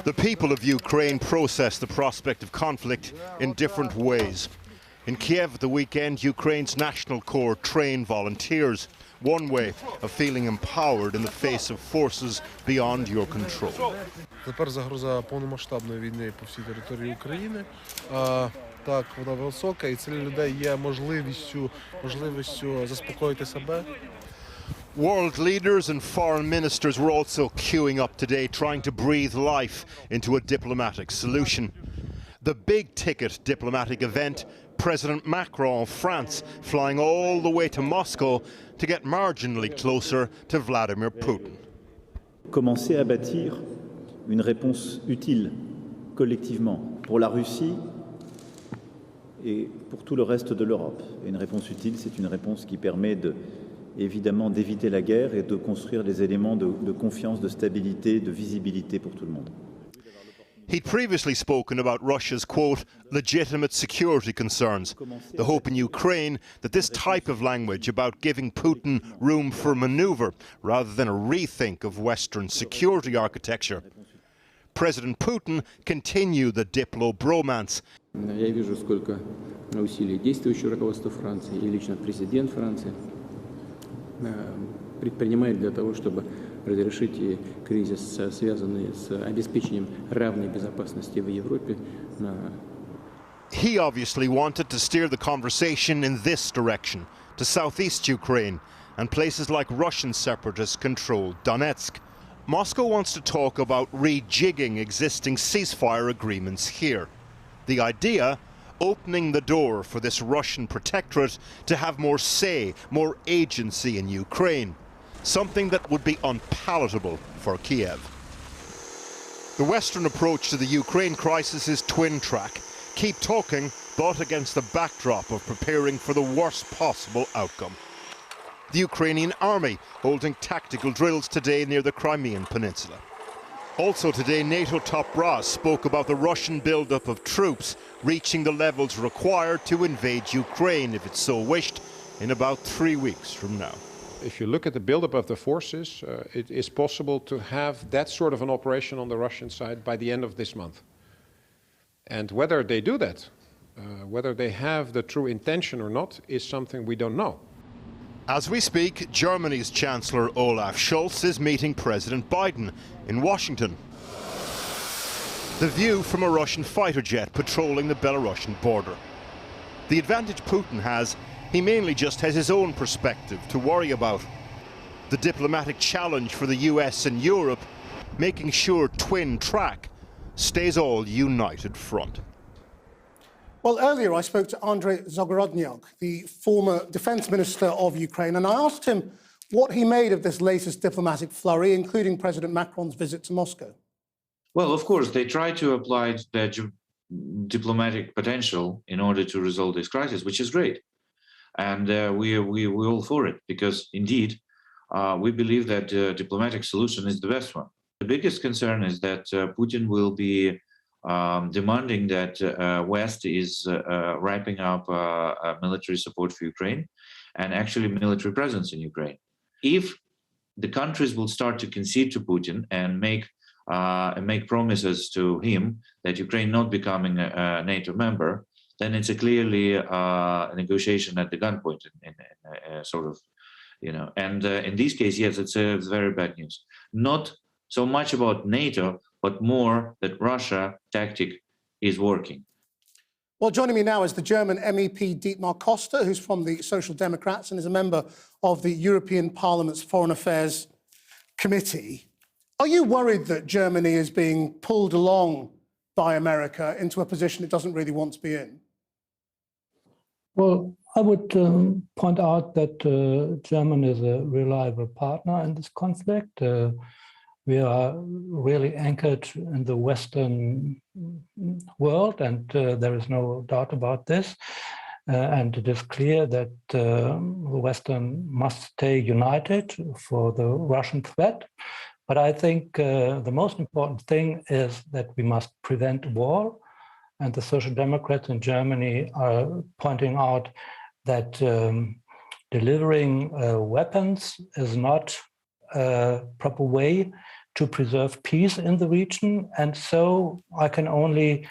The people of Ukraine process the prospect of conflict in different ways. In Kiev at the weekend, Ukraine's National Corps trained volunteers. One way of feeling empowered in the face of forces beyond your control. Тепер загроза повномасштабної війни по всій території України. Так, вона висока, і це для людей є можливістю заспокоїти себе. World leaders and foreign ministers were also queuing up today, trying to breathe life into a diplomatic solution. The big-ticket diplomatic event, President Macron of France flying all the way to Moscow to get marginally closer to Vladimir Putin. Commencer à bâtir une réponse utile, collectivement, pour la Russie et pour tout le reste de l'Europe. Et une réponse utile, c'est une réponse qui permet évidemment d'éviter la guerre et de construire des éléments de confiance, de stabilité, de visibilité pour tout le monde. He'd previously spoken about Russia's, quote, legitimate security concerns, the hope in Ukraine that this type of language about giving Putin room for manoeuvre rather than a rethink of Western security architecture. President Putin continued the diplo-bromance. Я вижу, сколько усилий действующего руководства Франции и лично президент Франции предпринимает для того, чтобы разрешить кризис, связанный с обеспечением равной безопасности в Европе. He obviously wanted to steer the conversation in this direction, to southeast Ukraine and places like Russian separatist-controlled Donetsk. Moscow wants to talk about rejigging existing ceasefire agreements here. The idea, opening the door for this Russian protectorate to have more say, more agency in Ukraine. Something that would be unpalatable for Kiev. The Western approach to the Ukraine crisis is twin-track. Keep talking, but against the backdrop of preparing for the worst possible outcome. The Ukrainian army holding tactical drills today near the Crimean Peninsula. Also today, NATO top brass spoke about the Russian buildup of troops reaching the levels required to invade Ukraine, if it so wished, in about 3 weeks from now. If you look at the buildup of the forces, it is possible to have that sort of an operation on the Russian side by the end of this month. And whether they do that, whether they have the true intention or not, is something we don't know. As we speak, Germany's Chancellor Olaf Scholz is meeting President Biden in Washington. The view from a Russian fighter jet patrolling the Belarusian border. The advantage Putin has, he mainly just has his own perspective to worry about. The diplomatic challenge for the US and Europe, making sure twin track stays all united front. Well, earlier I spoke to Andrei Zagorodnyuk, the former defense minister of Ukraine, and I asked him what he made of this latest diplomatic flurry, including President Macron's visit to Moscow. Well, of course, they try to apply their diplomatic potential in order to resolve this crisis, which is great. And we're all for it, because indeed, we believe that the diplomatic solution is the best one. The biggest concern is that Putin will be demanding that West is ramping up military support for Ukraine and actually military presence in Ukraine. If the countries will start to concede to Putin and make promises to him that Ukraine not becoming a NATO member, then it's a clearly a negotiation at the gunpoint, in sort of, you know. And in this case, yes, it's very bad news. Not so much about NATO, but more that Russia tactic is working. Well, joining me now is the German MEP Dietmar Costa, who's from the Social Democrats and is a member of the European Parliament's Foreign Affairs Committee. Are you worried that Germany is being pulled along by America into a position it doesn't really want to be in? Well, I would point out that Germany is a reliable partner in this conflict. We are really anchored in the Western world, and there is no doubt about this. And it is clear that the Western must stay united for the Russian threat. But I think the most important thing is that we must prevent war. And the Social Democrats in Germany are pointing out that delivering weapons is not a proper way to preserve peace in the region. And so I can only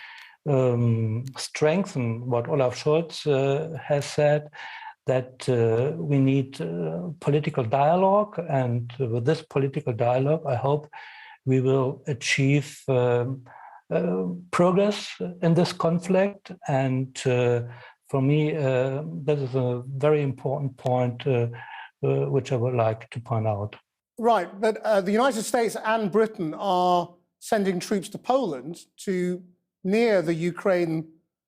strengthen what Olaf Scholz has said, that we need political dialogue. And with this political dialogue, I hope we will achieve progress in this conflict. And for me, this is a very important point which I would like to point out. Right, but the United States and Britain are sending troops to Poland to near the Ukraine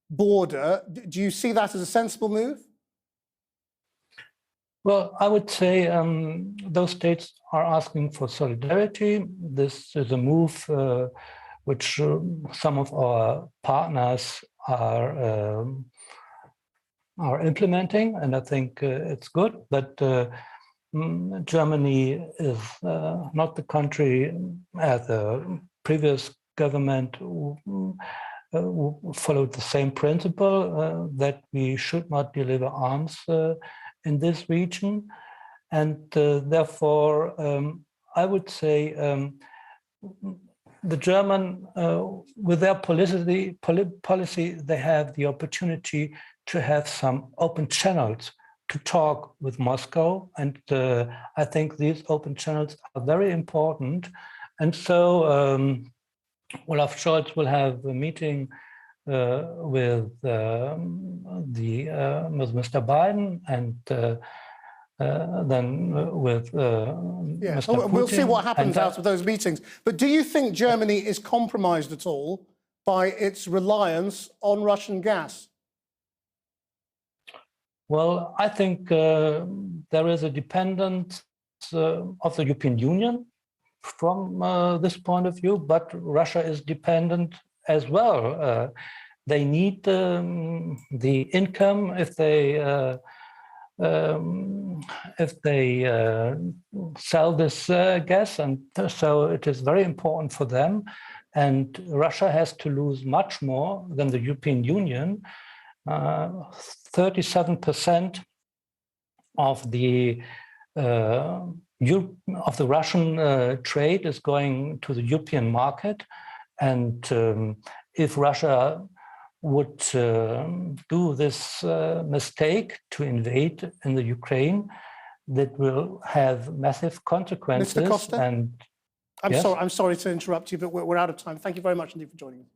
border. Do you see that as a sensible move? Well, I would say those states are asking for solidarity. This is a move which some of our partners are implementing, and I think it's good. But Germany is not the country, as the previous government who followed the same principle that we should not deliver arms in this region. And therefore, I would say the German, with their policy, they have the opportunity to have some open channels to talk with Moscow. And I think these open channels are very important. And so Olaf Scholz will have a meeting with Mr. Biden, and then with Mr. Putin. We'll see what happens out of those meetings. But do you think Germany is compromised at all by its reliance on Russian gas? Well, I think there is a dependence of the European Union from this point of view, but Russia is dependent as well. They need the income if they sell this gas, and so it is very important for them. And Russia has to lose much more than the European Union. 37% of the Russian trade is going to the European market, and if Russia would do this mistake to invade in the Ukraine, that will have massive consequences. Mr. Costa, and I'm sorry to interrupt you, but we're out of time. Thank you very much indeed for joining us.